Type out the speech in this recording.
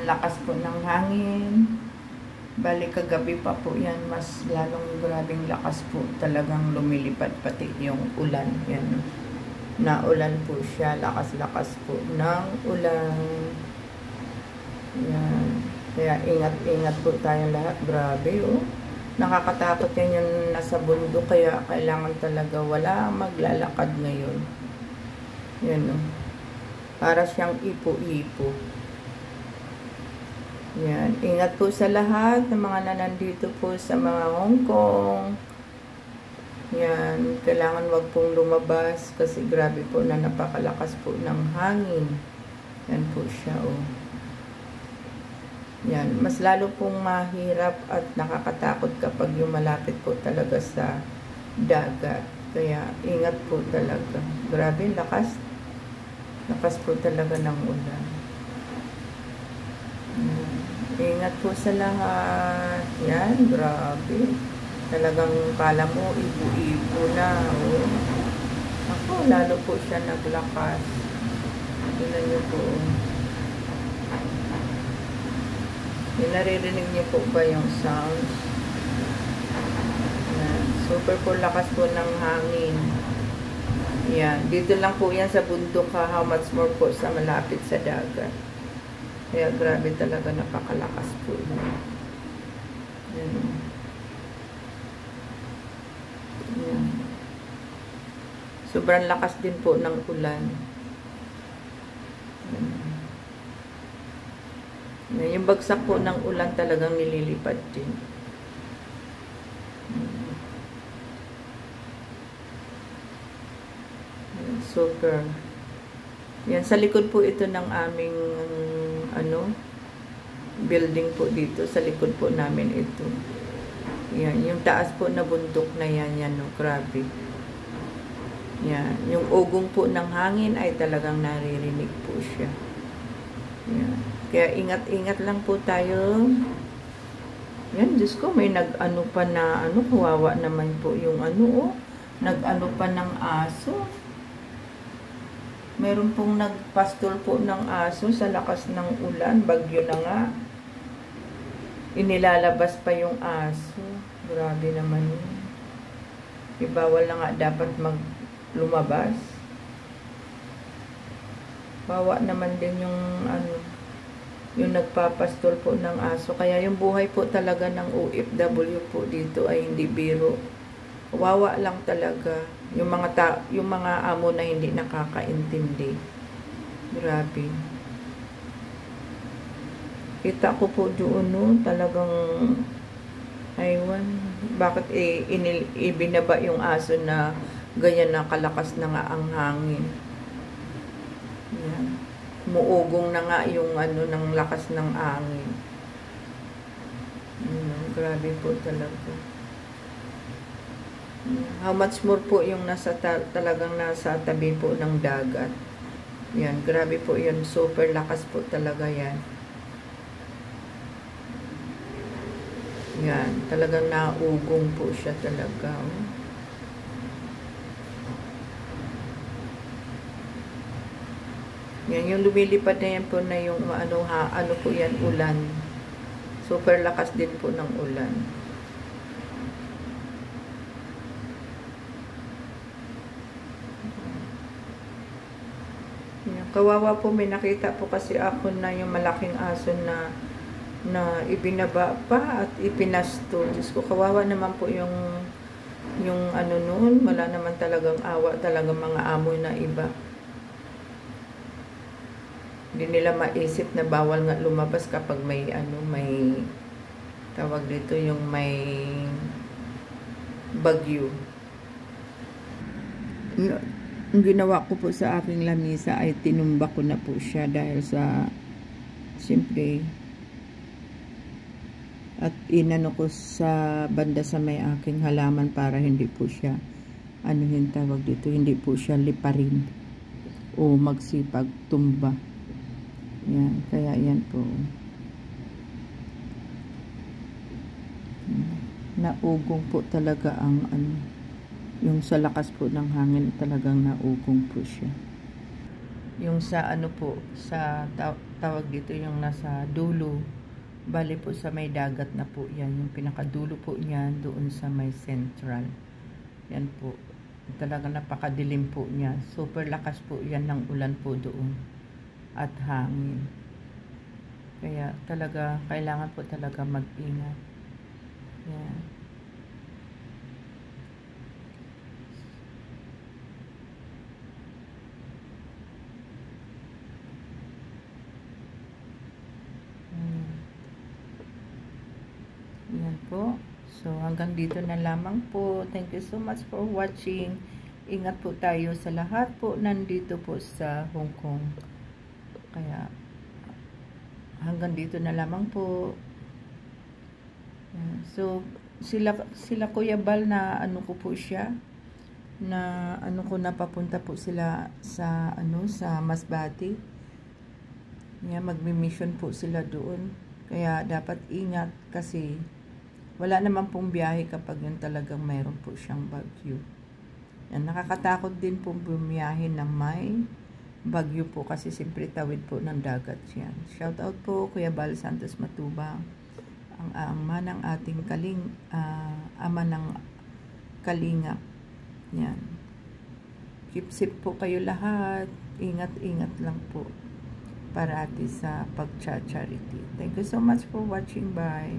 lakas po ng hangin. Bali kagabi pa po yan, mas lalong grabing lakas po. Talagang lumilipad pati yung ulan. Yan. Naulan po siya, lakas-lakas po ng ulan. Yan. Kaya ingat-ingat po tayong lahat. Grabe oh. Nakakatakot yan yung nasa bundok. Kaya kailangan talaga wala maglalakad ngayon. Yan oh. Para siyang ipo-ipo. Yan. Ingat po sa lahat ng mga nanandito po sa mga Hong Kong. Yan. Kailangan wag pong lumabas kasi grabe po na napakalakas po ng hangin. Yan po siya oh. Yan. Mas lalo pong mahirap at nakakatakot kapag yung malapit po talaga sa dagat. Kaya ingat po talaga. Grabe lakas. Lakas po talaga ng ulan. Ingat po sa lahat. Yan, grabe. Talagang kala mo, ibu-ibo na. Oh. Ako, lalo po siya naglakas. Tingnan niyo po. Naririnig niyo po ba yung sound? Yan. Super po lakas po ng hangin. Yan. Dito lang po yan sa bundok ha. How much more po sa malapit sa dagat. Kaya grabe talaga napakalakas po. Yan. Yan. Sobrang lakas din po ng ulan. Yan. Yung bagsak po ng ulan talagang nililipad din. Yan. Super. Yan. Sa likod po ito ng aming building po dito. Sa likod po namin ito. Yan. Yung taas po na bundok na yan. Yan, no? Grabe. Yan. Yung ugong po ng hangin ay talagang naririnig po siya. Yan. Kaya ingat-ingat lang po tayo. Yan. Diyos ko, may nag-ano pa na, kawawa naman po yung oh. Nag-ano pa ng aso. Meron pong nagpastol po ng aso sa lakas ng ulan. Bagyo na nga. Inilalabas pa yung aso. Grabe naman yun. Ibawal na nga dapat lumabas. Bawa naman din yung yung nagpapastol po ng aso. Kaya yung buhay po talaga ng OFW po dito ay hindi biro. Wawa lang talaga. Yung mga amo na hindi nakakaintindi. Grabe. Kita ko po doon, no? Talagang aywan. Bakit ibinaba yung aso na ganyan na kalakas na nga ang hangin. Yan. Muugong na nga yung ng lakas ng hangin. Grabe po talaga. How much more po yung talagang nasa tabi po ng dagat. Yan, grabe po yun. Super lakas po talaga yan. Yan, talagang naugong po siya talaga. Oh. Yan, yung lumilipad na yan po na yung ano po yan, ulan. Super lakas din po ng ulan. Kawawa po, may nakita po kasi ako na yung malaking aso na ibinaba pa at ipinasto. Diyos ko, kawawa naman po yung noon. Wala naman talagang awa, talagang mga amo na iba. Hindi nila maisip na bawal nga lumabas kapag may may tawag dito, yung may bagyo. Ang ginawa ko po sa aking lamisa ay tinumba ko na po siya dahil sa siyempre at inano ko sa banda sa may aking halaman para hindi po siya tawag dito, hindi po siya liparin o magsipag tumba. Yan, kaya yan po. Naugong po talaga ang yung sa lakas po ng hangin, talagang naugong po siya. Yung sa ano po, sa tawag dito yung nasa dulo. Bali po sa may dagat na po yan. Yung pinakadulo po niyan doon sa may central. Yan po. Talaga napakadilim po niya. Super lakas po yan ng ulan po doon. At hangin. Kaya talaga, kailangan po talaga mag-ingat. Yan. Yan po. So, hanggang dito na lamang po. Thank you so much for watching. Ingat po tayo sa lahat po nandito po sa Hong Kong. Kaya, hanggang dito na lamang po. Yan. So, sila Kuya Bal na ano ko po siya, na ano ko napapunta po sila sa ano sa Masbate. Yan, magmi-mission po sila doon. Kaya dapat ingat kasi wala naman pong biyahe kapag yun talagang mayroon po siyang bagyo. Yan, nakakatakot din pong bumiyahe ng may bagyo po kasi siyempre tawid po ng dagat yan. Shout out po Kuya Bal Santos Matubang, ang ama ng ating ama ng Kalingap. Yan. Keep safe po kayo lahat. Ingat-ingat lang po parati sa pag-charity. Thank you so much for watching. Bye.